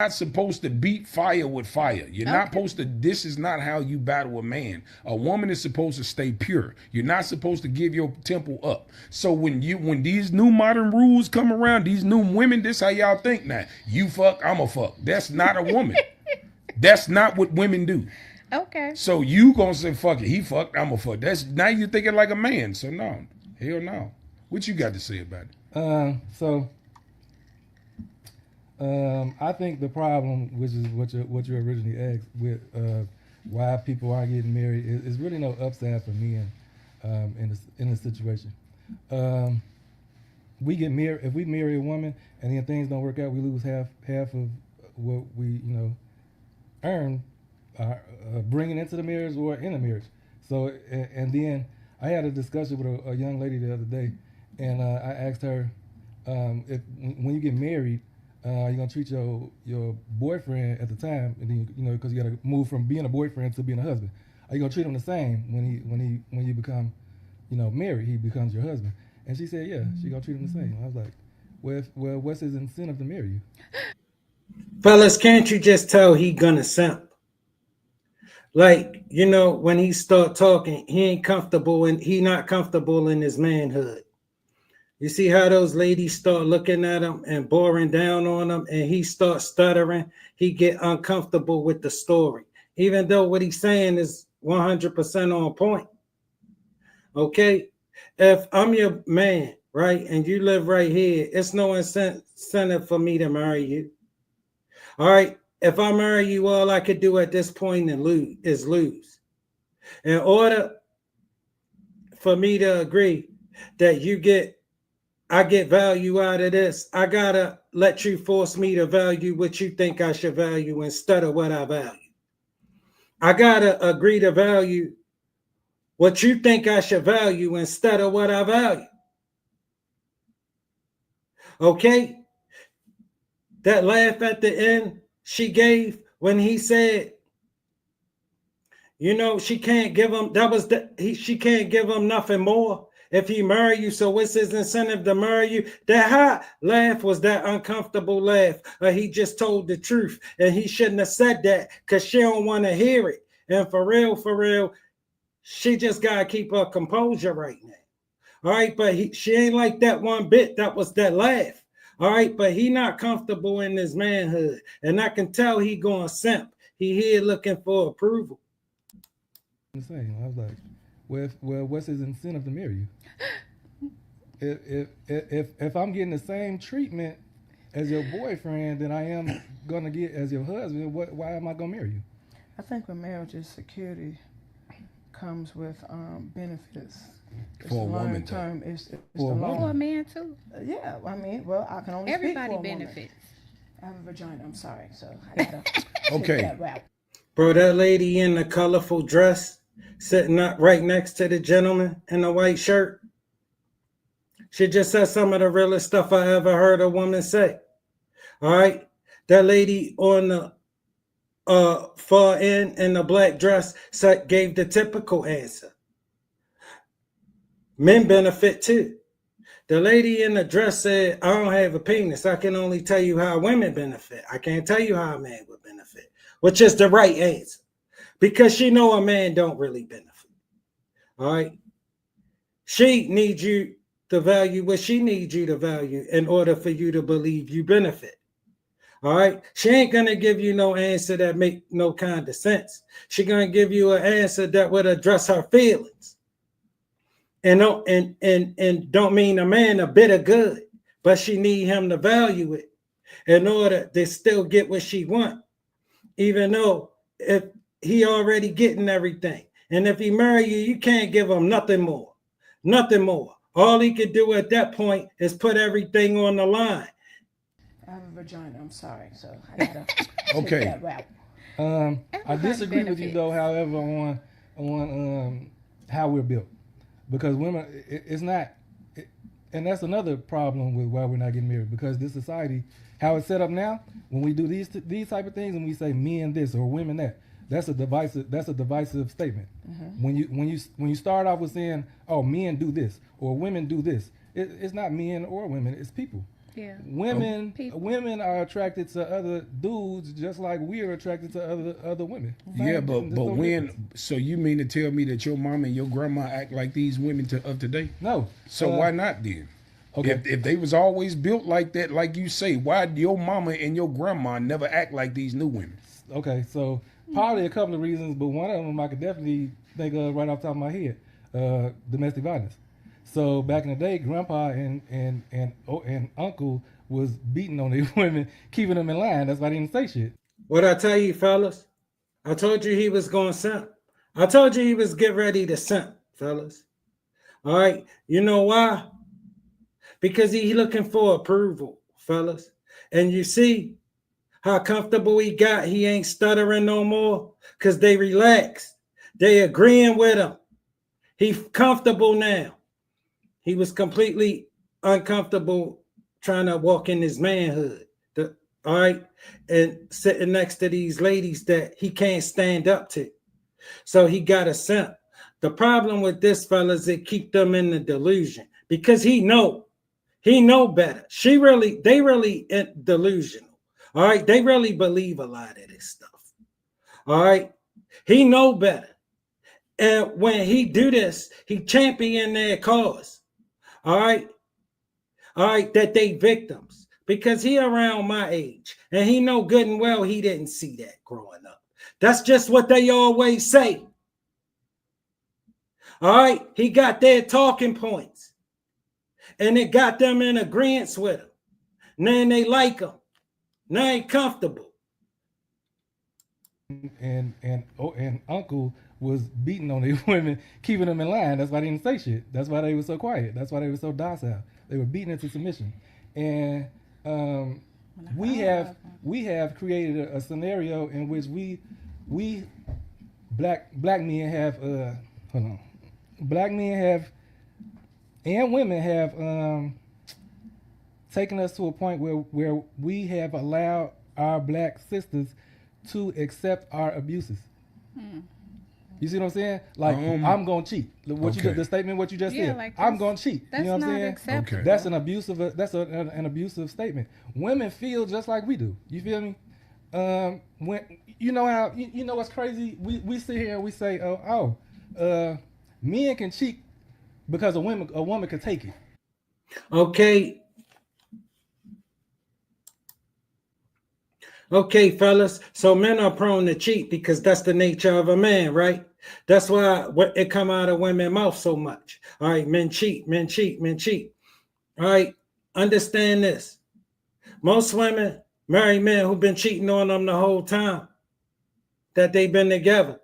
not supposed to beat fire with fire. You're not supposed to. This is not how you battle a man. A woman is supposed to stay pure. You're not supposed to give your temple up. So when these new modern rules come around, these new women, this how y'all think now. You fuck, I'm a fuck. That's not a woman. That's not what women do. Okay. So you gonna say fuck it, he fucked, I'm a fuck. That's now you're thinking like a man. So no, hell no. What you got to say about it? So I think the problem, which is what you originally asked, with why people aren't getting married, is really no upside for men in this situation. We get married if we marry a woman and then things don't work out, we lose half of what we earn bringing into the marriage or in the marriage. So and then I had a discussion with a young lady the other day, and I asked her if when you get married, you're gonna treat your boyfriend at the time, and then because you gotta move from being a boyfriend to being a husband. Are you gonna treat him the same when you become married? He becomes your husband. And she said, yeah, she gonna treat him the same. I was like, well, what's his incentive to marry you? Fellas, can't you just tell he gonna simp? Like, when he start talking, he ain't comfortable and he not comfortable in his manhood. You see how those ladies start looking at him and boring down on him, and he starts stuttering. He get uncomfortable with the story, even though what he's saying is 100% on point. Okay, if I'm your man, right, and you live right here, it's no incentive for me to marry you. All right, if I marry you, all I could do at this point is lose. In order for me to agree that I get value out of this, I gotta let you force me to value what you think I should value instead of what I value. I gotta agree to value what you think I should value instead of what I value. Okay? That laugh at the end she gave when he said, she can't give him, she can't give him nothing more if he marry you. So what's his incentive to marry you? That hot laugh was that uncomfortable laugh. He just told the truth, and he shouldn't have said that because she don't want to hear it. And for real, she just got to keep her composure right now. All right, but she ain't like that one bit. That was that laugh. All right, but he not comfortable in his manhood. And I can tell he going simp. He here looking for approval. The same. I was like, well, what's his incentive to marry you? If I'm getting the same treatment as your boyfriend than I am gonna get as your husband, why am I gonna marry you? I think with marriage is security comes with benefits. It's For a woman, term. It's the For a long. For a man too. Yeah, I mean, well, I can only Everybody speak for a woman. benefits. I have a vagina. I'm sorry, so I gotta Okay. take that route. Bro, that lady in the colorful dress sitting up right next to the gentleman in the white shirt, she just said some of the realest stuff I ever heard a woman say. All right? That lady on the far end in the black dress gave the typical answer. Men benefit too. The lady in the dress said, I don't have a penis. I can only tell you how women benefit. I can't tell you how a man would benefit, which is the right answer. Because she know a man don't really benefit. All right? She needs you to value what she needs you to value in order for you to believe you benefit. All right? She ain't going to give you no answer that make no kind of sense. She going to give you an answer that would address her feelings. And don't mean a man a bit of good, but she need him to value it in order to still get what she want, even though if he already getting everything. And if he marry you, you can't give him nothing more. Nothing more. All he could do at that point is put everything on the line. I have a vagina. I'm sorry, so I gotta Okay. take that route. I Everybody disagree with you benefits. though, however, on how we're built, because women, it's not, and that's another problem with why we're not getting married, because this society, how it's set up now, when we do these type of things and we say men this or women that, that's a divisive statement. When you start off with saying, oh, men do this or women do this, it's not men or women, it's people. Yeah. Women are attracted to other dudes just like we are attracted to other women. Yeah, but There's no difference. so you mean to tell me that your mom and your grandma act like these women of today? No. So why not then? Okay. If they was always built like that, like you say, why your mama and your grandma never act like these new women? Okay, so probably a couple of reasons, but one of them I could definitely think of right off the top of my head: domestic violence. So back in the day, grandpa and uncle was beating on these women, keeping them in line. That's why they didn't say shit. What I tell you, fellas? I told you he was going to simp. I told you he was get ready to simp, fellas. All right. You know why? Because he looking for approval, fellas. And you see how comfortable he got. He ain't stuttering no more because they relaxed. They agreeing with him. He comfortable now. He was completely uncomfortable trying to walk in his manhood. All right. And sitting next to these ladies that he can't stand up to. So he got a simp. The problem with this, fellas, it keep them in the delusion because he know better. They really delusional. All right. They really believe a lot of this stuff. All right. He know better. And when he do this, he champion their cause. All right, that they victims because he around my age and he know good and well he didn't see that growing up. That's just what they always say. All right, he got their talking points and it got them in agreement with him. Now they like him. Now they comfortable. And uncle was beating on these women, keeping them in line. That's why they didn't say shit. That's why they were so quiet. That's why they were so docile. They were beaten into submission. And we have created a scenario in which we black men have black men have and women have taken us to a point where we have allowed our black sisters to accept our abuses. You see what I'm saying? Like, I'm gonna cheat. The statement, what you just said. Like I'm gonna cheat. You know what I'm saying? Acceptable. Okay. That's an abusive. That's an abusive statement. Women feel just like we do. You feel me? When you know how you know what's crazy? We sit here and we say, men can cheat because a woman can take it. Okay. Okay, fellas. So men are prone to cheat because that's the nature of a man, right? That's why it come out of women's mouth so much. All right, men cheat, men cheat, men cheat. All right, understand this. Most women marry men who've been cheating on them the whole time that they've been together.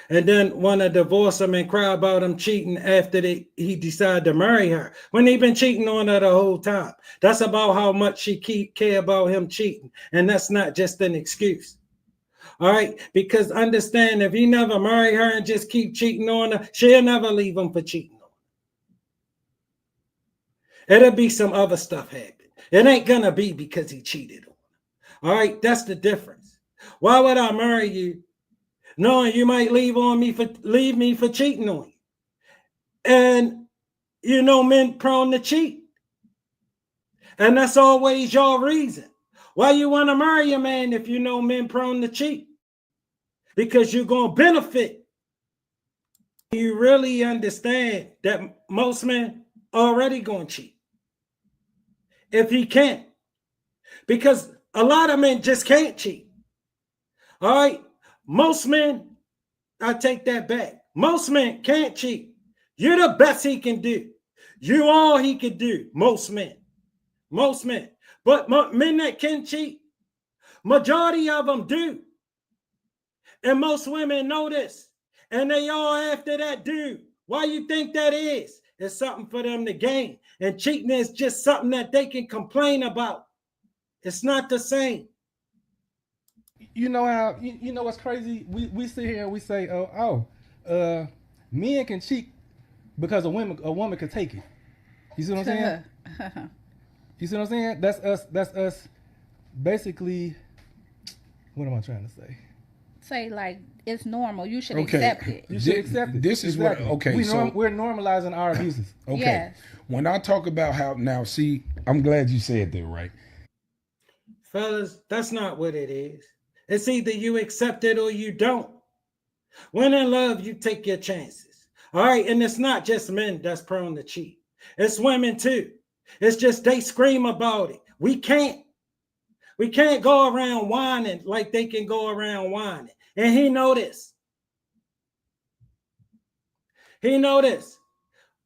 And then want to divorce him and cry about him cheating after he decided to marry her when he been cheating on her the whole time. That's about how much she care about him cheating. And that's not just an excuse. All right, because understand if he never marry her and just keep cheating on her, she'll never leave him for cheating on her. It'll be some other stuff happen. It ain't gonna be because he cheated on her. All right, that's the difference. Why would I marry you knowing you might leave me for cheating on you? And you know men prone to cheat. And that's always your reason. Why you want to marry a man if you know men prone to cheat? Because you're going to benefit. You really understand that most men already going to cheat. If he can't. Because a lot of men just can't cheat. All right? Most men, I take that back. Most men can't cheat. You're the best he can do. You all he could do. Most men. Most men. But men that can cheat, majority of them do. And most women know this. And they all after that dude. Why you think that is? It's something for them to gain. And cheating is just something that they can complain about. It's not the same. You know how you know what's crazy? We sit here and we say, men can cheat because a woman can take it. You see what I'm saying? You see what I'm saying? That's us basically, what am I trying to say? say like it's normal. You should Okay. accept it. You should accept it. This is what. Okay, we're normalizing our abuses. okay. Yes. When I talk about how now, see, I'm glad you said that, right? Fellas, that's not what it is. It's either you accept it or you don't. When in love, you take your chances. All right. And it's not just men that's prone to cheat, it's women too. It's just they scream about it. We can't go around whining like they can go around whining. And he know this. He know this.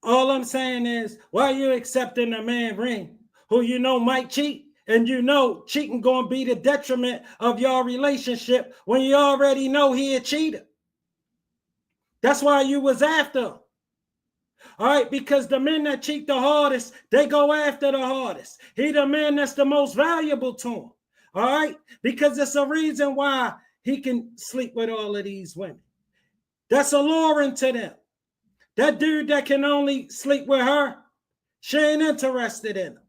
All I'm saying is, why you accepting a man ring who you know might cheat? And you know cheating gonna be the detriment of your relationship when you already know he a cheater. That's why you was after him. All right, because the men that cheat the hardest, they go after the hardest. He the man that's the most valuable to him. All right, because it's a reason why he can sleep with all of these women. That's alluring to them. That dude that can only sleep with her, she ain't interested in him.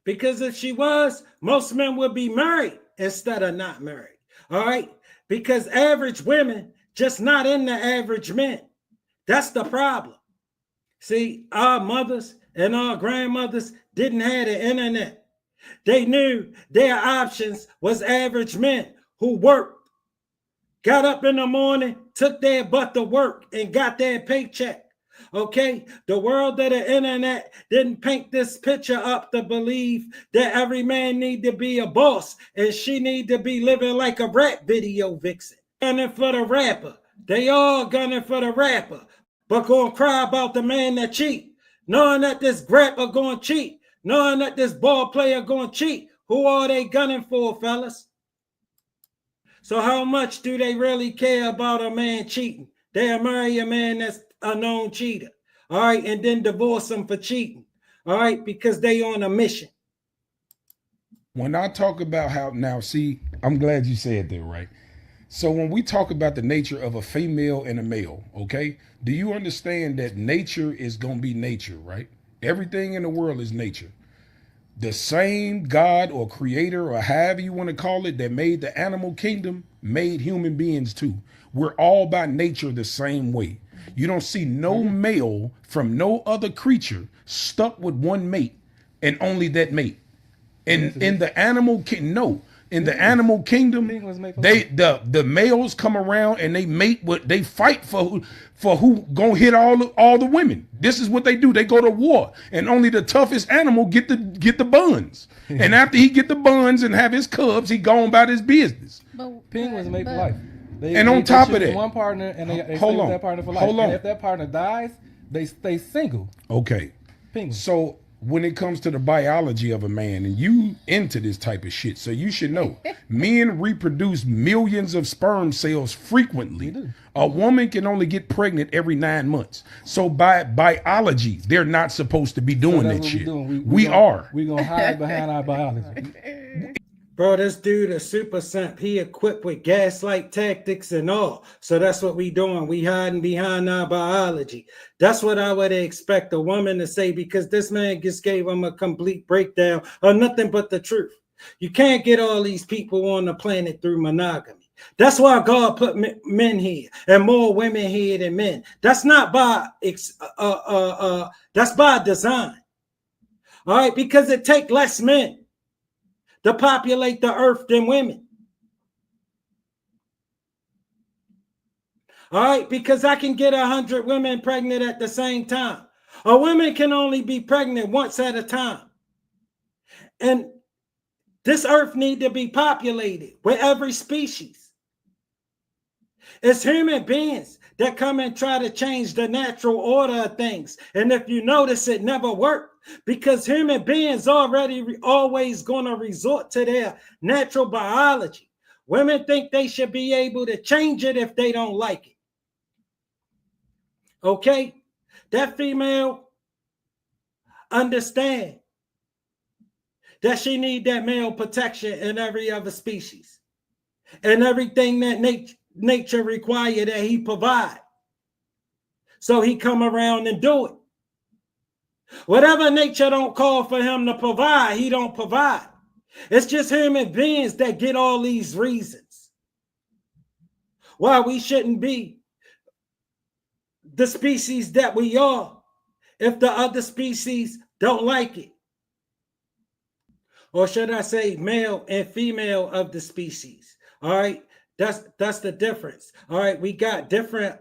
Because if she was, most men would be married instead of not married. All right, because average women just not in the average men. That's the problem. See, our mothers and our grandmothers didn't have the internet. They knew their options was average men who worked, got up in the morning, took their butt to work, and got their paycheck. Okay, the world of the internet didn't paint this picture up to believe that every man need to be a boss and she need to be living like a rap video vixen. Gunning for the rapper. They all gunning for the rapper, but gonna cry about the man that cheat, knowing that this rapper gonna cheat, knowing that this ball player gonna cheat. Who are they gunning for, fellas? So how much do they really care about a man cheating? They'll marry a man that's a known cheater, all right, and then divorce him for cheating, all right, because they on a mission. When I talk about how now, see, I'm glad you said that, right? So when we talk about the nature of a female and a male, okay, do you understand that nature is going to be nature, right? Everything in the world is nature. The same God or creator or however you want to call it that made the animal kingdom made human beings too. We're all by nature the same way. You don't see no male from no other creature stuck with one mate and only that mate. And in the animal kingdom, in the animal kingdom, the males come around and they mate with, they fight for who gonna hit all the women. This is what they do. They go to war, and only the toughest animal get the buns. And after he get the buns and have his cubs, he go about his business. Penguins mate for life. On top of that, one partner and they stay hold with on, that partner for life. hold on. And if that partner dies, they stay single. Okay. Penguins. So when it comes to the biology of a man, and you into this type of shit, so you should know, men reproduce millions of sperm cells frequently. A woman can only get pregnant every 9 months. So by biology, they're not supposed to be doing that shit. We are. We're going to hide behind our biology. Bro, this dude a super simp. He equipped with gaslight tactics and all. So that's what we doing. We hiding behind our biology. That's what I would expect a woman to say, because this man just gave him a complete breakdown of nothing but the truth. You can't get all these people on the planet through monogamy. That's why God put men here and more women here than men. That's not by that's by design. All right, because it take less men to populate the earth than women. All right, because I can get 100 women pregnant at the same time. A woman can only be pregnant once at a time. And this earth need to be populated with every species. It's human beings that come and try to change the natural order of things. And if you notice, it never worked. Because human beings always going to resort to their natural biology. Women think they should be able to change it if they don't like it. Okay? That female understand that she need that male protection in every other species. And everything that nature require that he provide. So he come around and do it. Whatever nature don't call for him to provide, he don't provide. It's just human beings that get all these reasons. why we shouldn't be the species that we are if the other species don't like it. Or should I say male and female of the species? All right, that's the difference. All right, we got different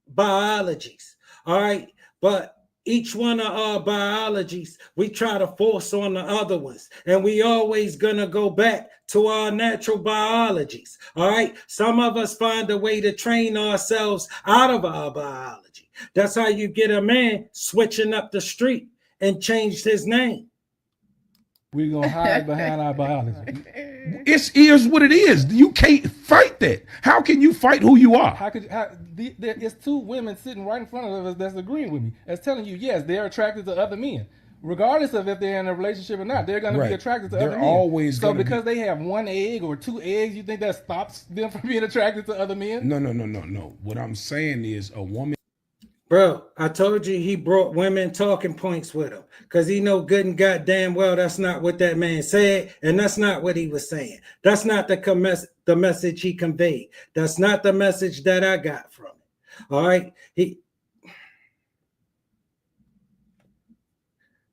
biologies. All right, but each one of our biologies we try to force on the other ones, and we always gonna go back to our natural biologies. All right, some of us find a way to train ourselves out of our biology. That's how you get a man switching up the street and changed his name. We're gonna hide behind our biology. It is what it is. You can't fight that. How can you fight who you are? It's two women sitting right in front of us that's agreeing with me. That's telling you, yes, they're attracted to other men. Regardless of if they're in a relationship or not, they're going to be attracted to other men. Always so because they have one egg or two eggs, you think that stops them from being attracted to other men? No. What I'm saying is a woman. Bro, I told you he brought women talking points with him because he know good and goddamn well that's not what that man said, and that's not what he was saying. That's not the message he conveyed. That's not the message that I got from it. All right,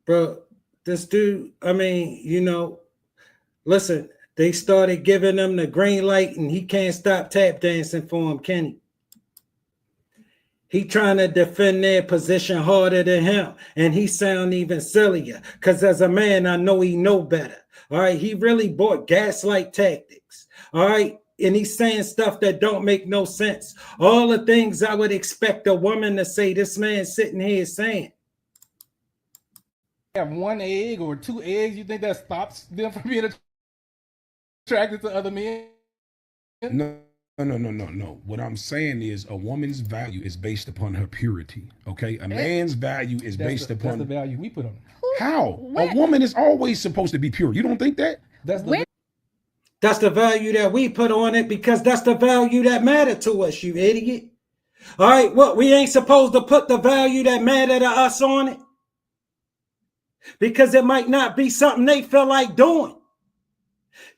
bro, this dude. I mean, listen. They started giving him the green light, and he can't stop tap dancing for him, can he? He trying to defend their position harder than him, and he sound even sillier. Because as a man, I know he know better. All right, he really bought gaslight tactics. All right, and he's saying stuff that don't make no sense. All the things I would expect a woman to say, this man sitting here saying. Have one egg or two eggs, you think that stops them from being attracted to other men? No. What I'm saying is a woman's value is based upon her purity. Okay, a man's value is based upon the value we put on it. How? A woman is always supposed to be pure. You don't think that? That's the value that we put on it because that's the value that mattered to us, you idiot. All right, what, we ain't supposed to put the value that mattered to us on it? Because it might not be something they feel like doing.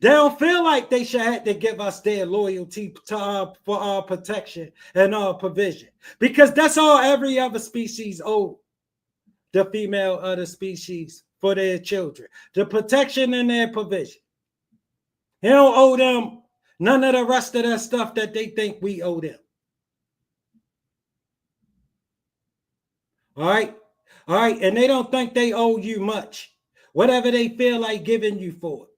They don't feel like they should have to give us their loyalty to for our protection and our provision. Because that's all every other species owe the female of the species for their children. The protection and their provision. They don't owe them none of the rest of that stuff that they think we owe them. All right? All right, and they don't think they owe you much. Whatever they feel like giving you for it.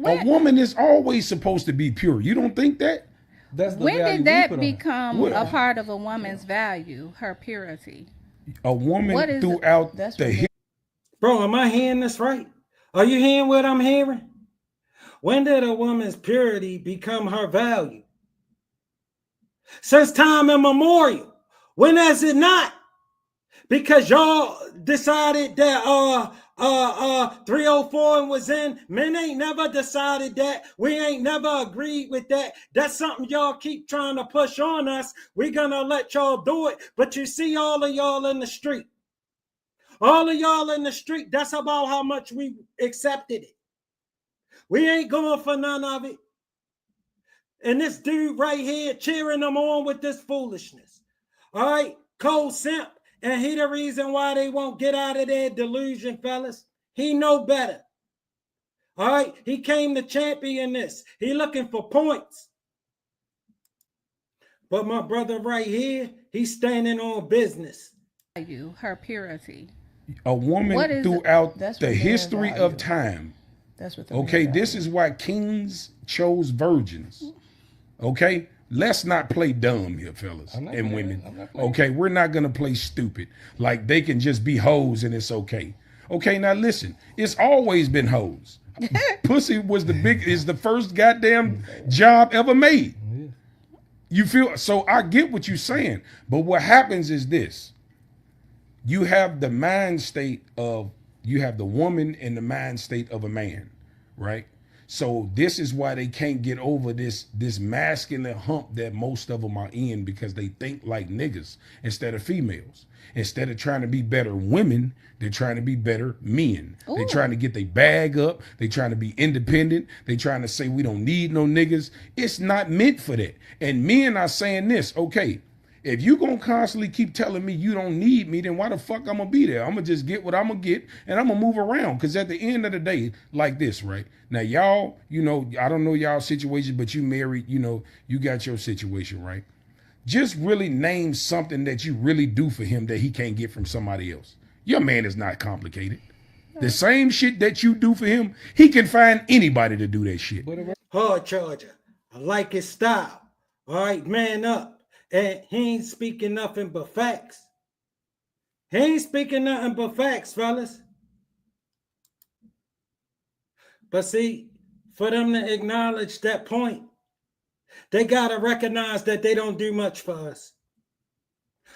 A woman is always supposed to be pure. You don't think that? When did that become a part of a woman's value, her purity? A woman throughout the... Bro, am I hearing this right? Are you hearing what I'm hearing? When did a woman's purity become her value? Since time immemorial. When has it not? Because y'all decided that 304 was in. Men ain't never decided that. We ain't never agreed with that. That's something y'all keep trying to push on us. We're gonna let y'all do it. But you see all of y'all in the street. All of y'all in the street, that's about how much we accepted it. We ain't going for none of it. And this dude right here cheering them on with this foolishness. All right, Cold Simp. And he the reason why they won't get out of their delusion, fellas. He know better. All right, he came to champion this. He looking for points. But my brother right here, he's standing on business. Her purity. A woman throughout the history of time. That's what. Okay, this is why kings chose virgins. Okay. Let's not play dumb here, fellas and women. Okay, we're not going to play stupid. Like they can just be hoes and it's okay. Okay, now listen. It's always been hoes. Pussy is the first goddamn job ever made. You feel? So I get what you're saying. But what happens is this. You have the mind state of, you have the woman in the mind state of a man, right? So this is why they can't get over this masculine hump that most of them are in, because they think like niggas instead of females. Instead of trying to be better women, they're trying to be better men. Ooh. They're trying to get their bag up. They're trying to be independent. They're trying to say we don't need no niggas. It's not meant for that. And men are saying this, okay, if you gonna constantly keep telling me you don't need me, then why the fuck I'm gonna be there? I'm gonna just get what I'm gonna get and I'm gonna move around. Cause at the end of the day, like this, right? Now y'all, you know, I don't know y'all situation, but you married, you know, you got your situation, right? Just really name something that you really do for him that he can't get from somebody else. Your man is not complicated. The same shit that you do for him, he can find anybody to do that shit. Hard charger. I like his style. All right, man up. And he ain't speaking nothing but facts. He ain't speaking nothing but facts, fellas. But see, for them to acknowledge that point, they got to recognize that they don't do much for us.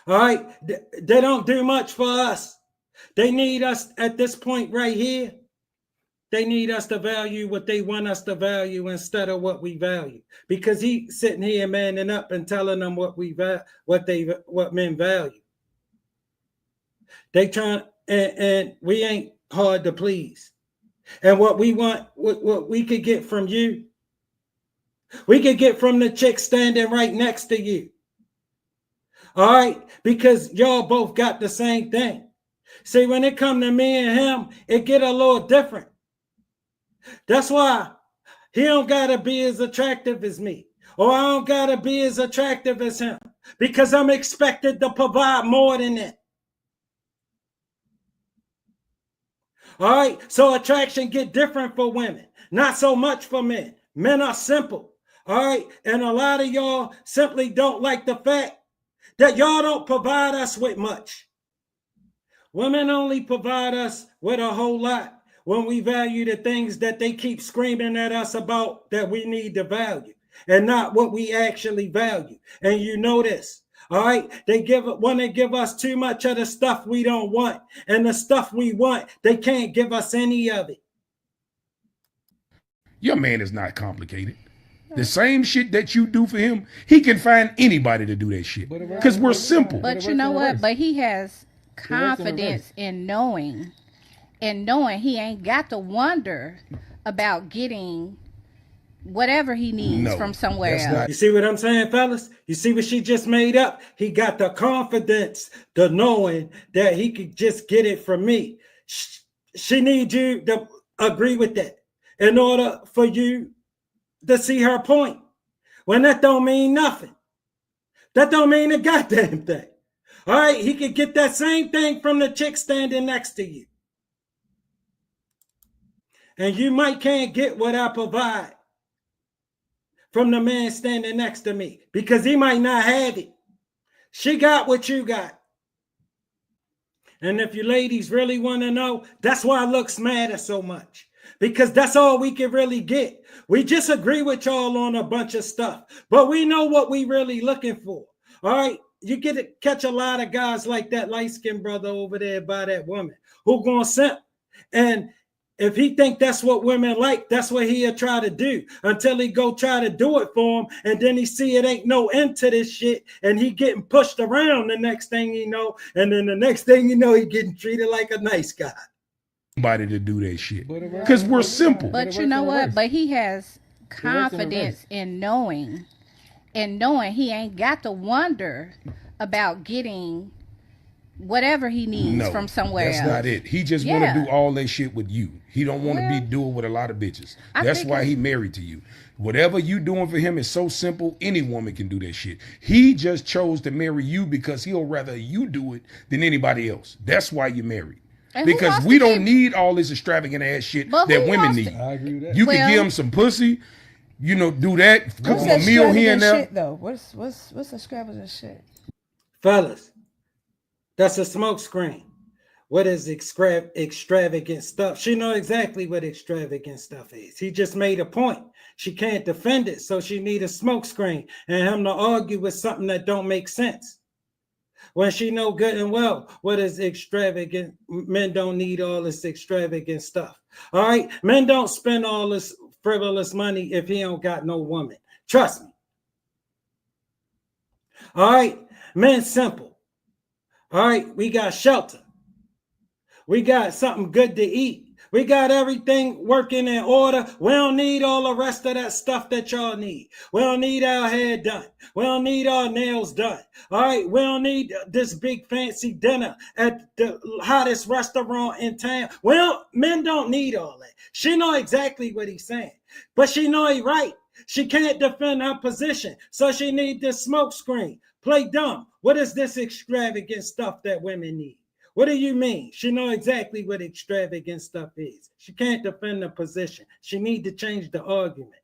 All right? They don't do much for us. They need us at this point right here. They need us to value what they want us to value instead of what we value. Because he sitting here manning up and telling them what men value. They trying, and we ain't hard to please. And what we want, what we could get from you, we could get from the chick standing right next to you. All right? Because y'all both got the same thing. See, when it come to me and him, it get a little different. That's why he don't gotta be as attractive as me, or I don't gotta be as attractive as him, because I'm expected to provide more than that. All right, so attraction get different for women, not so much for men. Men are simple, all right, and a lot of y'all simply don't like the fact that y'all don't provide us with much. Women only provide us with a whole lot when we value the things that they keep screaming at us about that we need to value, and not what we actually value. And you know this, all right? They want to give us too much of the stuff we don't want, and the stuff we want, they can't give us any of it. Your man is not complicated. The same shit that you do for him, he can find anybody to do that shit. Because we're simple. But you know what? But he has confidence in knowing he ain't got to wonder about getting whatever he needs from somewhere else. You see what I'm saying, fellas? You see what she just made up? He got the confidence, the knowing that he could just get it from me. She needs you to agree with that in order for you to see her point. When that don't mean nothing. That don't mean a goddamn thing. All right, he could get that same thing from the chick standing next to you. And you might can't get what I provide from the man standing next to me, because he might not have it. She got what you got. And if you ladies really want to know, that's why looks matter so much, because that's all we can really get. We just agree with y'all on a bunch of stuff, but we know what we really looking for. All right. You get to catch a lot of guys like that light-skinned brother over there by that woman who gonna simp. And if he think that's what women like, that's what he'll try to do until he go try to do it for him. And then he see it ain't no end to this shit. And he getting pushed around the next thing you know. And then the next thing you know, he getting treated like a nice guy. Somebody to do that shit. Because we're simple. But you know what? But he has confidence in knowing he ain't got to wonder about getting whatever he needs from somewhere else. That's not it. He just want to do all that shit with you. He don't want to be doing with a lot of bitches. That's why he married to you. Whatever you doing for him is so simple, any woman can do that shit. He just chose to marry you because he'll rather you do it than anybody else. That's why you're married. And because we don't need all this extravagant ass shit that women need. I agree with that. You can give him some pussy, you know, do that, cook him a meal here and there. Shit, though? What's extravagant shit? Fellas, that's a smoke screen. What is extravagant stuff? She know exactly what extravagant stuff is. He just made a point. She can't defend it, so she need a smoke screen and him to argue with something that don't make sense. When she know good and well what is extravagant, men don't need all this extravagant stuff. All right, men don't spend all this frivolous money if he don't got no woman. Trust me. All right, men simple. All right, we got shelter. We got something good to eat. We got everything working in order. We don't need all the rest of that stuff that y'all need. We don't need our hair done. We don't need our nails done. All right, we don't need this big fancy dinner at the hottest restaurant in town. Well, men don't need all that. She know exactly what he's saying, but she know he right. She can't defend her position, so she need this smoke screen. Play dumb. What is this extravagant stuff that women need? What do you mean? She know exactly what extravagant stuff is. She can't defend the position. She need to change the argument.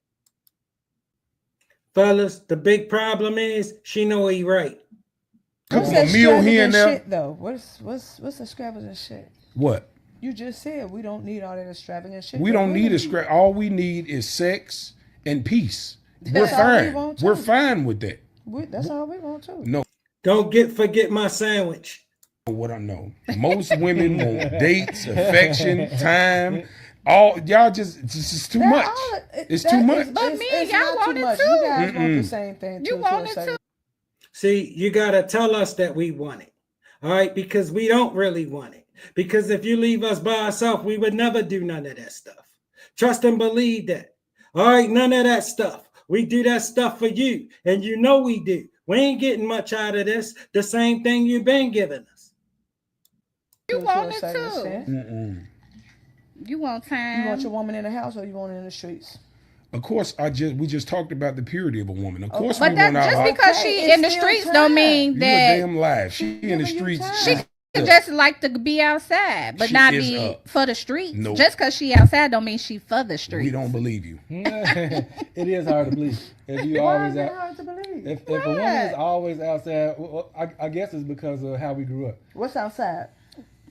Fellas, the big problem is she know he right. What's Couple of meal here and there. shit though? What's extravagant shit? What? You just said we don't need all that extravagant shit. We that don't women need a scrap. All we need is sex and peace. We're That's all we fine. want, We're too. fine with that. That's all we want too. No. Don't forget my sandwich. What I know. Most women want dates, affection, time. All y'all just it's too much. It's too much. But me, y'all not want too it much. too. You guys want the same thing too. You want it to a certain- too. See, you got to tell us that we want it. All right, because we don't really want it. Because if you leave us by ourselves, we would never do none of that stuff. Trust and believe that. All right, none of that stuff. We do that stuff for you, and you know we do. We ain't getting much out of this. The same thing you've been giving us. You to want a it certain too. extent. You want time. You want your woman in the house or you want her in the streets? Of course, we just talked about the purity of a woman. Of course, But we that want just our. because Okay, she it's in the still streets time. don't mean You a that damn lie. She in the giving you streets. time. she could just like to be outside, but She not is be up. for the streets. Nope. Just because she outside don't mean she for the streets. We don't believe you. It is hard to believe. If you Why always is it out, hard to believe? if a woman is always outside, well, I guess it's because of how we grew up. What's outside?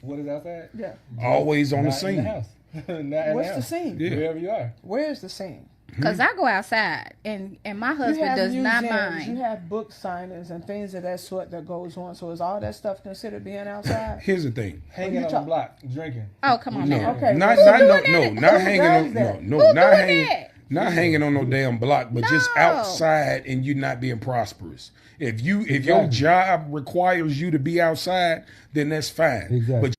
What is outside? Yeah. Always on the Not in the scene. house. Not in What's the the house. scene? Yeah. Wherever you are. Where's the scene? Because I go outside, and my You husband have does not museums, you mind. have book signings and things of that sort that goes on. So is all that stuff considered being outside? Here's the thing. Hanging you on the talk- block, drinking. Oh, come on No, now. Okay, not who's not no doing no that? not Who hanging on does no that? no Who not doing hanging that? not hanging on no damn block, but just No. outside and you not being prosperous. If your Exactly. job requires you to be outside, then that's fine. Exactly. But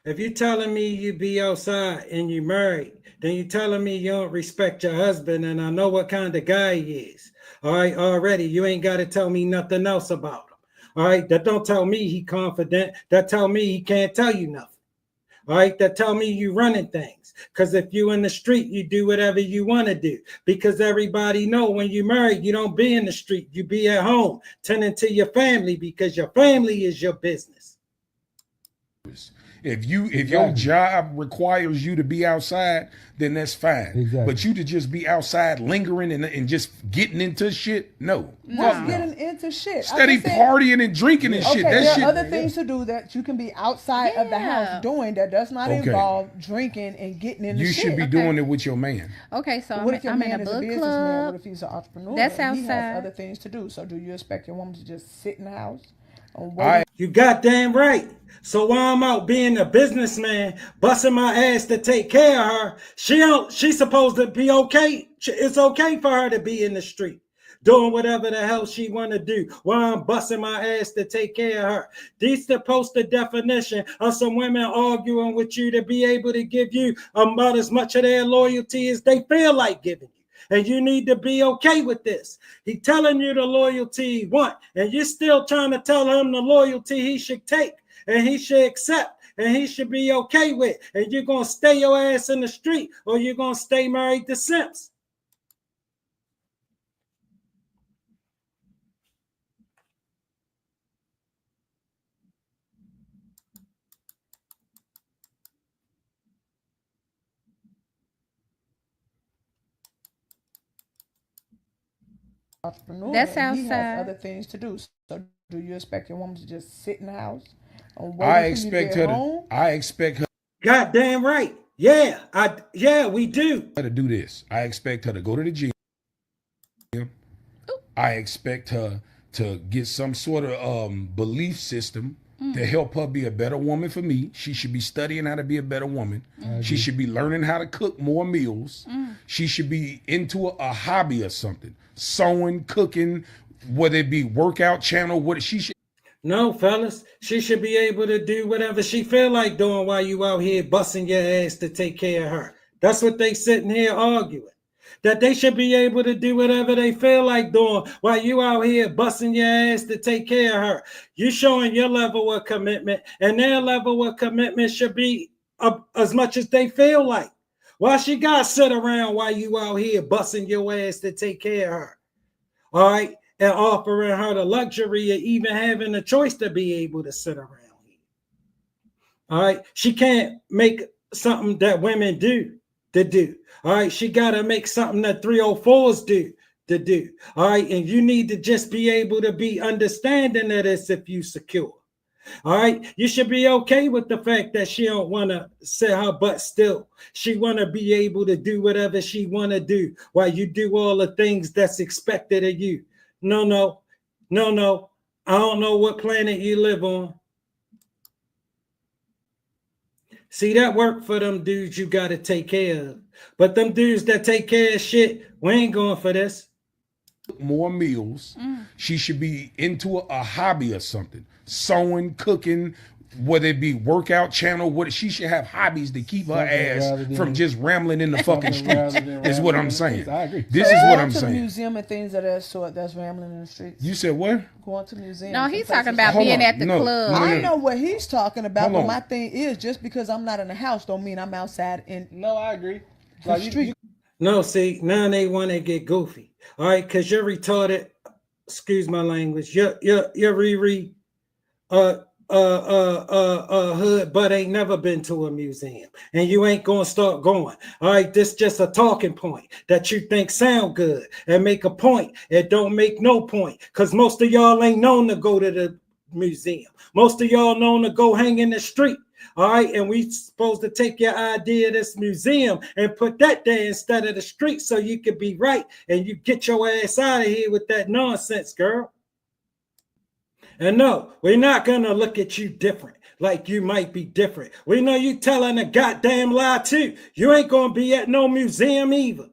If you're telling me you be outside and you married, then you're telling me you don't respect your husband, and I know what kind of guy he is. All right, already, you ain't got to tell me nothing else about him. All right, that don't tell me he confident. That tell me he can't tell you nothing. All right, that tell me you running things. Because if you in the street, you do whatever you want to do. Because everybody know when you married, you don't be in the street. You be at home tending to your family because your family is your business. if your Exactly. job requires you to be outside, then that's fine. Exactly. But you to just be outside lingering and just getting into shit, no. What's Fuck no. getting into shit? I Steady just said- partying and drinking and Okay, shit. there That are shit. other things to do that you can be outside of the Yeah. house doing that does not Okay. involve drinking and getting in the You shit. should be doing it with your man. Okay, so What if your I'm in man a is a book businessman? What club. if he's an entrepreneur? That's and he outside. has other things to do. So do you expect your woman to just sit in the house and wait? I You goddamn right. So while I'm out being a businessman, busting my ass to take care of her, she's supposed to be okay. It's okay for her to be in the street, doing whatever the hell she want to do while I'm busting my ass to take care of her. These supposed the definition of some women arguing with you to be able to give you about as much of their loyalty as they feel like giving you. And you need to be okay with this. He telling you the loyalty he want, and you're still trying to tell him the loyalty he should take and he should accept and he should be okay with. And you're going to stay your ass in the street or you're going to stay married to simps. Entrepreneur, That's and he outside. has other things to do. So do you expect your woman to just sit in the house and wait I until expect you her get to. home? I expect her Goddamn right. Yeah, we do. to do this. I expect her to go to the gym. I expect her to get some sort of belief system to help her be a better woman for me. She should be studying how to be a better woman. She should be learning how to cook more meals. She should be into a hobby or something. Sewing, cooking, whether it be workout channel, what she should. No, fellas, she should be able to do whatever she feel like doing while you out here busting your ass to take care of her. That's what they sitting here arguing. That they should be able to do whatever they feel like doing while you out here busting your ass to take care of her. You showing your level of commitment, and their level of commitment should be as much as they feel like. Why she got to sit around while you out here busting your ass to take care of her? All right? And offering her the luxury of even having a choice to be able to sit around here. All right? She can't make something that women do. All right, she got to make something that 304s do. All right, and you need to just be able to be understanding of this if you secure. All right, you should be okay with the fact that she don't want to sit her butt still. She want to be able to do whatever she want to do while you do all the things that's expected of you. No. I don't know what planet you live on. See, that work for them dudes you got to take care of. But them dudes that take care of shit, we ain't going for this. More meals. She should be into a hobby or something. Sewing, cooking, whether it be workout channel, what she should have hobbies to keep her ass from just rambling in the fucking streets. Is what I'm saying. I agree. This is what I'm Going to the saying. museum and things of that sort that's rambling in the streets. You said what? Going to museums. No, and he's places talking about Hold being on. at the No, club. no, no. I know what he's talking about, Hold but on. my thing is just because I'm not in the house don't mean I'm outside in No, I agree. the Like, street. No, see, now they want to get goofy. All right, because you're retarded. Excuse my language. You're Riri hood, but ain't never been to a museum. And you ain't gonna start going. All right, this just a talking point that you think sound good and make a point. It don't make no point. Because most of y'all ain't known to go to the museum. Most of y'all known to go hang in the street. All right, and we supposed to take your idea of this museum and put that there instead of the street so you could be right and you get your ass out of here with that nonsense, girl. And no, we're not gonna look at you different, like you might be different. We know you telling a goddamn lie too. You ain't gonna be at no museum either.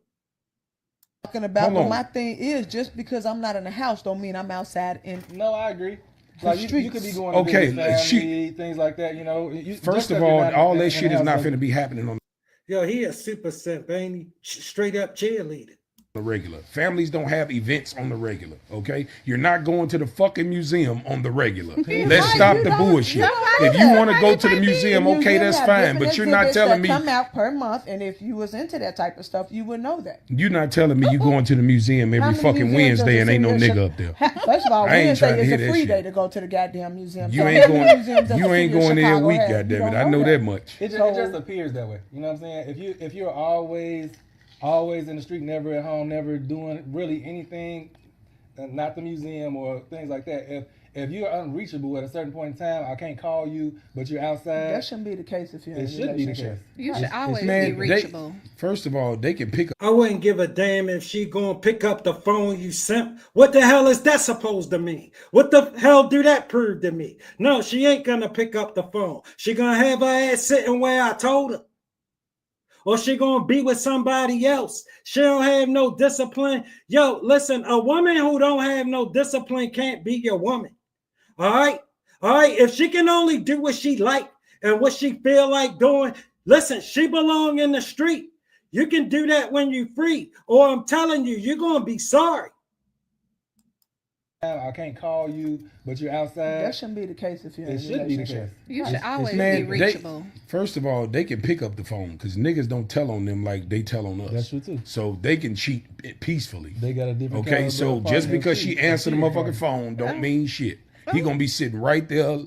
Talking about, Hold but on. my thing is just because I'm not in the house don't mean I'm outside in No, I agree. Like you could be going to Okay, visit family, things like that. You know. First of all, all that shit is not finna be happening on Yo, he a super simp, ain't he? Straight up cheerleader. the regular. Families don't have events on the regular, okay? You're not going to the fucking museum on the regular. Let's stop the bullshit. If you want to go to the museum, okay, that's fine. But you're not telling me, come out per month, and if you was into that type of stuff, you would know that. you're not telling me you going to the museum How every many fucking museums Wednesday and does ain't no a senior nigga up there. First of all, I ain't trying to Wednesday hear is a that free shit. day to go to the goddamn museum. You So ain't many going. museums that You the ain't city of going every Chicago week, has, you goddammit. don't I know that that. much. It just appears that way. You know what I'm saying? If you're always in the street, never at home, never doing really anything, not the museum or things like that. If you're unreachable at a certain point in time, I can't call you, but you're outside. That shouldn't be the case if you're in It a shouldn't be the relationship. case. You should always be Man, reachable. first of all, they can pick up. I wouldn't give a damn if she gonna pick up the phone, you simp. What the hell is that supposed to mean? What the hell do that prove to me? No, she ain't gonna pick up the phone. She gonna have her ass sitting where I told her. Or she gonna be with somebody else. She don't have no discipline. Yo, listen, a woman who don't have no discipline can't be your woman. All right? If she can only do what she like and what she feel like doing, listen, she belong in the street. You can do that when you're free, or I'm telling you, you're gonna be sorry. I can't call you, but you're outside. That shouldn't be the case if you're in It a shouldn't be the relationship. case. You should always be Man, reachable. first of all, they can pick up the phone because niggas don't tell on them like they tell on us. That's true too. So they can cheat peacefully. They got a different. Okay, caliber so of just partner because too. she answered the Cheating motherfucking partner. phone don't mean shit. He gonna be sitting right there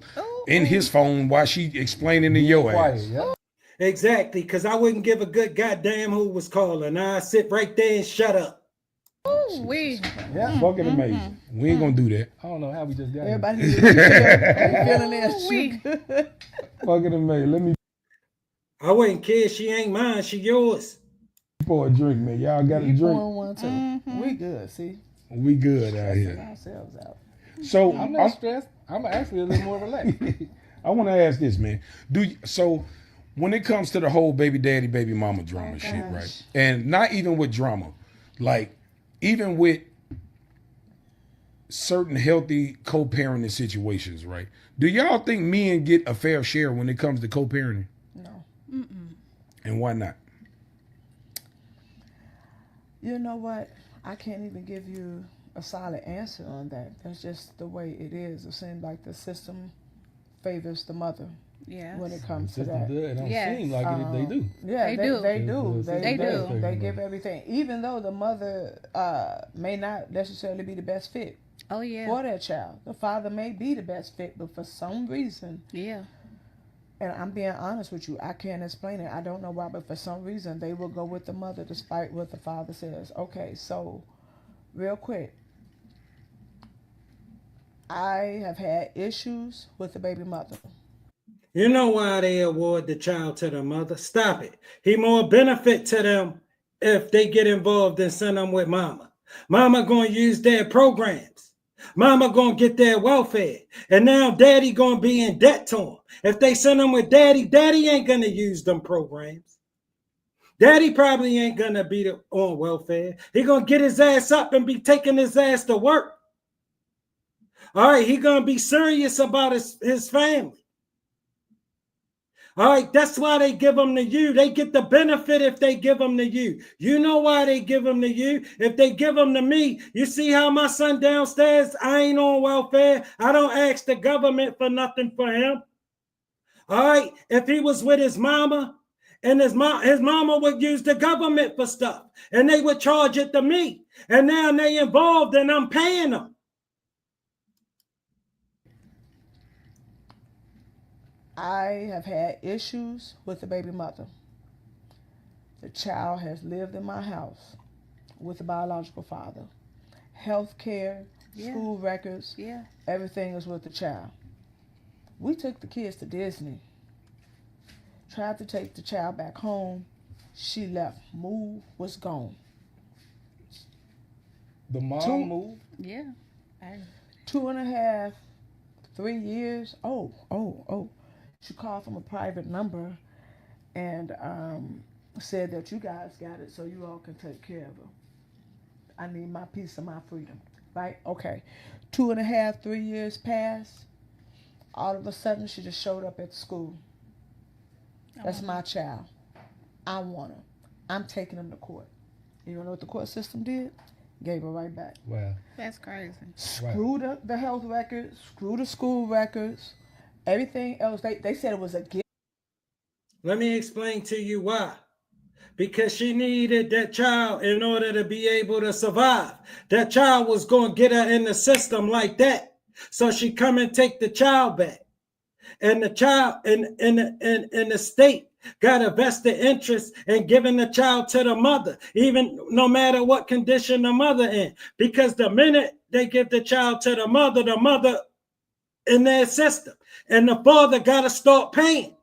in his phone while she explaining to your Quiet, ass. yeah. Exactly, because I wouldn't give a good goddamn who was calling. I sit right there and shut up. Ooh, we. Yeah. Fucking amazing. We ain't gonna do that. I don't know how we just got here. Everybody needs to be feeling that We. shit. Fucking amazing. Let me I wouldn't care. She ain't mine. She yours. pour a drink, man. Y'all got a We drink. pouring one too. We good. See, We good out here. ourselves out. So I'm not stressed. I'm actually a little more relaxed. I want to ask this, man. So when it comes to the whole baby daddy, baby mama drama shit, gosh. right? And not even with drama, like even with certain healthy co-parenting situations, right? Do y'all think men get a fair share when it comes to co-parenting? No. And why not? You know what? I can't even give you a solid answer on that. That's just the way it is. It seems like the system favors the mother Yeah. when it comes to System that. does. It don't Yes. seem like it. They do. Yeah, They do. They do. They do. They give everything, even though the mother may not necessarily be the best fit Oh yeah. for that child. The father may be the best fit, but for some reason, Yeah. and I'm being honest with you, I can't explain it. I don't know why, but for some reason, they will go with the mother despite what the father says. Okay, so real quick, I have had issues with the baby mother. You know why they award the child to the mother? Stop it. He more benefit to them if they get involved and send them with mama. Mama gonna use their programs. Mama gonna get their welfare. And now daddy gonna be in debt to them. If they send them with daddy, daddy ain't gonna use them programs. Daddy probably ain't gonna be on welfare. He gonna get his ass up and be taking his ass to work. All right, he gonna be serious about his family. All right, that's why they give them to you. They get the benefit if they give them to you. You know why they give them to you? If they give them to me, you see how my son downstairs, I ain't on welfare. I don't ask the government for nothing for him. All right, if he was with his mama, and his mama would use the government for stuff, and they would charge it to me. And now they involved, and I'm paying them. I have had issues with the baby mother. The child has lived in my house with the biological father. Health care, Yeah. school records, Yeah. everything is with the child. We took the kids to Disney. Tried to take the child back home. She left. Move, was gone. The mom Two- moved. Yeah. 2.5, 3 years. Oh. She called from a private number and said that you guys got it so you all can take care of her. I need my peace and my freedom. Right? Okay. 2.5, 3 years passed. All of a sudden, she just showed up at school. That's my child. I want her. I'm taking him to court. You know what the court system did? Gave her right back. Wow. That's crazy. Screw the health records, screw the school records, everything else. They said it was a gift. Let me explain to you why. Because she needed that child in order to be able to survive. That child was going to get her in the system like that. So she come and take the child back. And the child in the state got a vested interest in giving the child to the mother, even no matter what condition the mother in. Because the minute they give the child to the mother in their system, and the father got to start paying.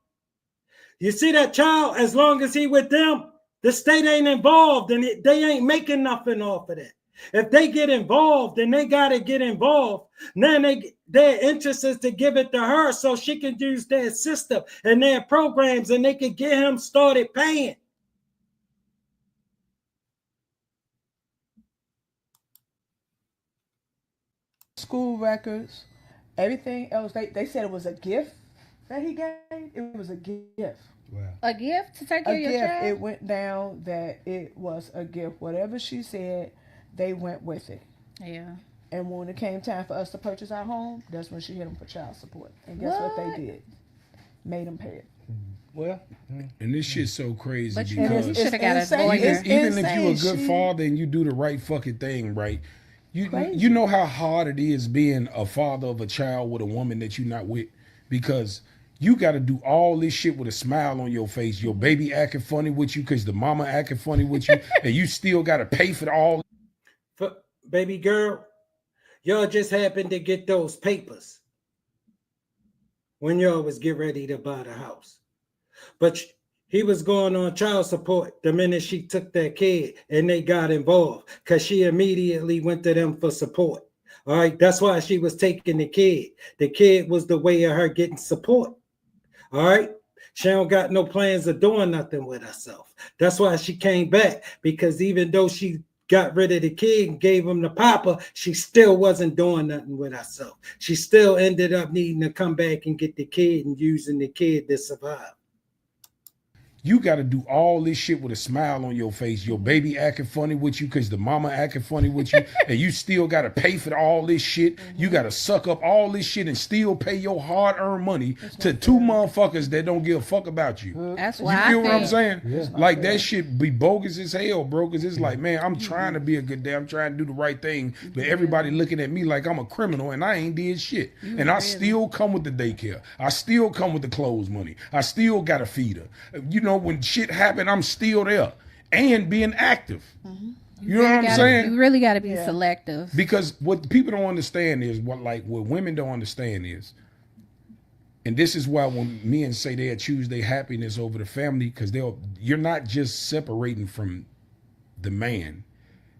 You see that child, as long as he with them, the state ain't involved and they ain't making nothing off of that. If they get involved, then they got to get involved. Now their interest is to give it to her so she can use their system and their programs and they can get him started paying. School records, everything else. They said it was a gift that he gave. It was a gift. Wow. A gift to take care A of your gift. child? It went down that it was a gift. Whatever she said, they went with it. Yeah. And when it came time for us to purchase our home, that's when she hit them for child support. And guess what they did? Made them pay it. Well, And this shit's so crazy But you because should have got a insane. lawyer. It's even if you're a insane. good She- father and you do the right fucking thing, right? Crazy. You know how hard it is being a father of a child with a woman that you're not with, because you got to do all this shit with a smile on your face. Your baby acting funny with you because the mama acting funny with you, and you still got to pay for all. Baby girl, y'all just happened to get those papers when y'all was getting ready to buy the house. But he was going on child support the minute she took that kid and they got involved because she immediately went to them for support. All right, that's why she was taking the kid. The kid was the way of her getting support. All right. She don't got no plans of doing nothing with herself. That's why she came back, because even though she got rid of the kid and gave him the papa, she still wasn't doing nothing with herself. She still ended up needing to come back and get the kid and using the kid to survive. You got to do all this shit with a smile on your face. Your baby acting funny with you because the mama acting funny with you, and you still got to pay for all this shit. You got to suck up all this shit and still pay your hard-earned money to two motherfuckers that don't give a fuck about you. That's You why I feel what I'm think saying? Yeah. Like that shit be bogus as hell, bro. Because it's like, man, I'm trying to be a good day. I'm trying to do the right thing, but everybody looking at me like I'm a criminal and I ain't did shit. And I still come with the daycare. I still come with the clothes money. I still got to feed her. You know, when shit happens, I'm still there and being active. You know what I'm saying? You really got to be selective. Because what people don't understand is what women don't understand is, and this is why when men say they'll choose their happiness over the family, because you're not just separating from the man,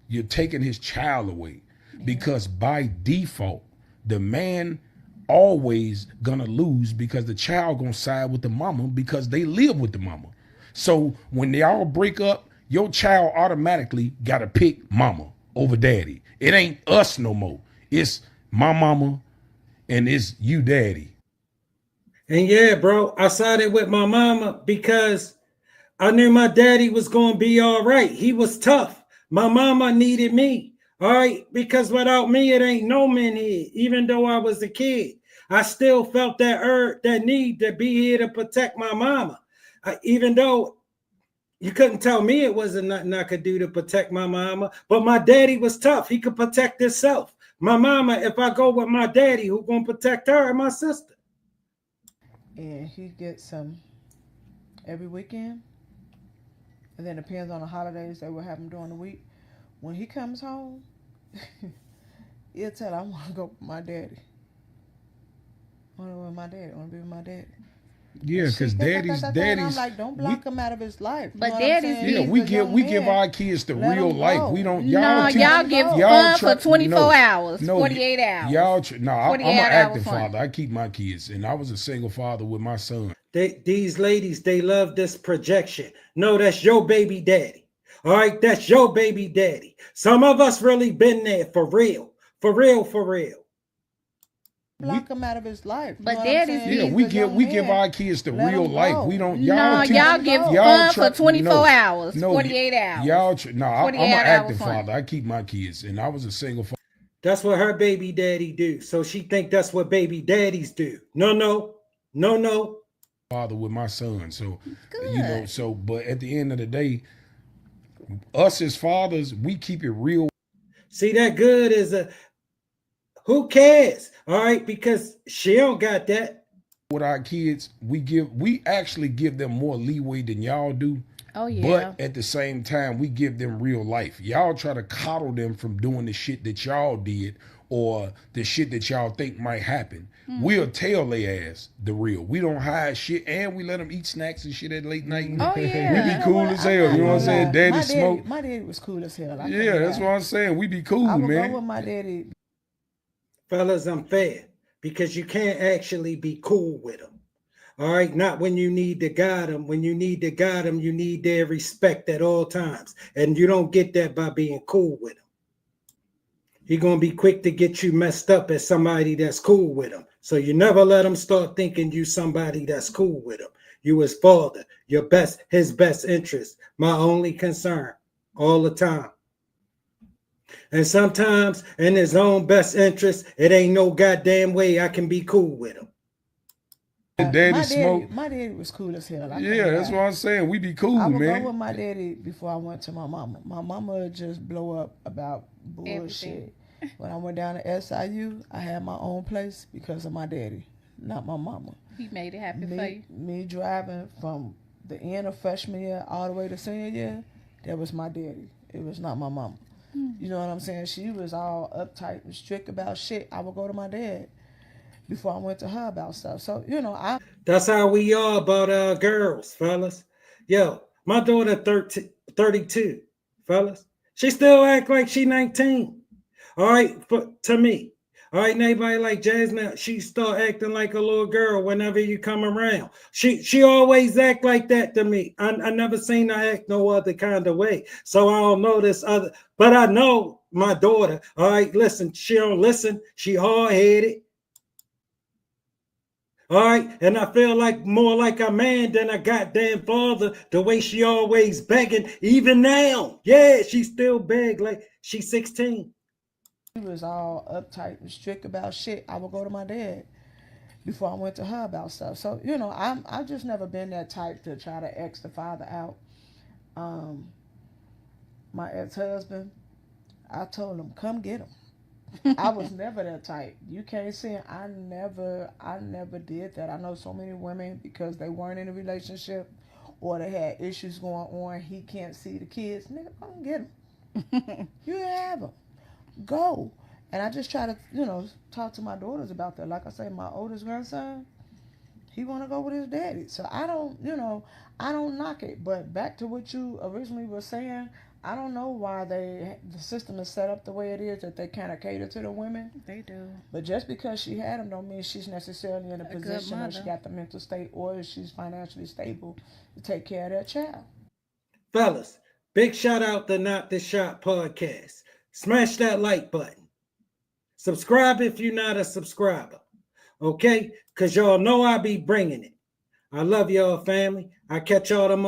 you're taking his child away. Because by default, the man always gonna lose because the child gonna side with the mama because they live with the mama. So when they all break up, your child automatically got to pick mama over daddy. It ain't us no more. It's my mama and it's you daddy. And yeah, bro, I sided with my mama because I knew my daddy was going to be all right. He was tough. My mama needed me, all right? Because without me, it ain't no man here. Even though I was a kid, I still felt that need to be here to protect my mama. Even though you couldn't tell me it wasn't nothing I could do to protect my mama, but my daddy was tough. He could protect himself. My mama, if I go with my daddy, who gonna protect her and my sister? And he gets some every weekend. And then it depends on the holidays they will have him during the week. When he comes home, he'll tell I want to go with my daddy. I want to go with my daddy. I want to be with my daddy. Yeah, because daddy's I'm like, don't block him out of his life. You But know what I'm daddy's- saying? yeah, He's we a give young man. our kids the Let real 'em life. go. We don't. No, y'all give go. fun try- for 24 no. hours, No, 48 hours. Y'all, no, I'm an 48 hour active fun. father. I keep my kids, and I was a single father with my son. These ladies, they love this projection. No, that's your baby daddy. All right, that's your baby daddy. Some of us really been there for real, for real, for real. Block him out of his life. But you know what I'm daddy's- saying? Yeah, He's we a give young give man. our kids the Let real 'em life. go. We don't. No, Y'all, y'all give y'all fun try- for 24 no, hours, no, 48 hours. Y'all, no, I'm an 48 hour active fun. father. I keep my kids, and I was a single father. That's what her baby daddy do. So she think that's what baby daddies do. No. Father with my son. So Good. but at the end of the day, us as fathers, we keep it real See, that good is who cares? All right, because she don't got that. with our kids. We actually give them more leeway than y'all do. Oh, yeah. But at the same time, we give them real life. Y'all try to coddle them from doing the shit that y'all did or the shit that y'all think might happen. We'll tell their ass the real. We don't hide shit, and we let them eat snacks and shit at late night. Oh, We yeah. be cool as hell. You know what I'm saying? Daddy smoke. My daddy was cool as hell. Yeah, that's what I'm saying. We be cool, I would man. go with my daddy. Fellas, I'm fair because you can't actually be cool with them. All right, not when you need to guide them. When you need to guide them, you need their respect at all times. And you don't get that by being cool with them. He's going to be quick to get you messed up as somebody that's cool with him. So you never let him start thinking you somebody that's cool with him. You his father, his best interest, my only concern all the time. And sometimes in his own best interest, it ain't no goddamn way I can be cool with him. Daddy smoke. My daddy was cool as hell. Yeah, that's what I'm saying. We be cool, I would man. go with my daddy before I went to my mama. My mama would just blow up about bullshit. Everything. When I went down to SIU, I had my own place because of my daddy, not my mama. He made it happen for you. Me driving from the end of freshman year all the way to senior year, that was my daddy. It was not my mama. You know what I'm saying? She was all uptight and strict about shit. I would go to my dad before I went to her about stuff. So, That's how we are about girls, fellas. Yo, my daughter 32, fellas. She still act like she 19. All right, to me. All right, and everybody like Jasmine, she start acting like a little girl whenever you come around. She always act like that to me. I never seen her act no other kind of way. So I don't know this other, but I know my daughter. All right, listen, she don't listen. She hard-headed. All right, and I feel like more like a man than a goddamn father, the way she always begging, even now. Yeah, she still beg like she's 16. She was all uptight and strict about shit. I would go to my dad before I went to her about stuff. So, you know, I've just never been that type to try to X the father out. My ex-husband, I told him, come get him. I was never that type. You can't say I never did that. I know so many women, because they weren't in a relationship or they had issues going on, he can't see the kids. Nigga, come get him. You have them. Go. And I just try to, you know, talk to my daughters about that. Like I say, my oldest grandson, he want to go with his daddy. So I don't, you know, I don't knock it. But back to what you originally were saying, I don't know why the system is set up the way it is, that they kind of cater to the women. They do. But just because she had them don't mean she's necessarily in a position or she got the mental state or she's financially stable to take care of that child. Fellas, big shout out to Not The Shot podcast. Smash that like button. Subscribe if you're not a subscriber. Okay? Because y'all know I be bringing it. I love y'all, family. I catch y'all tomorrow.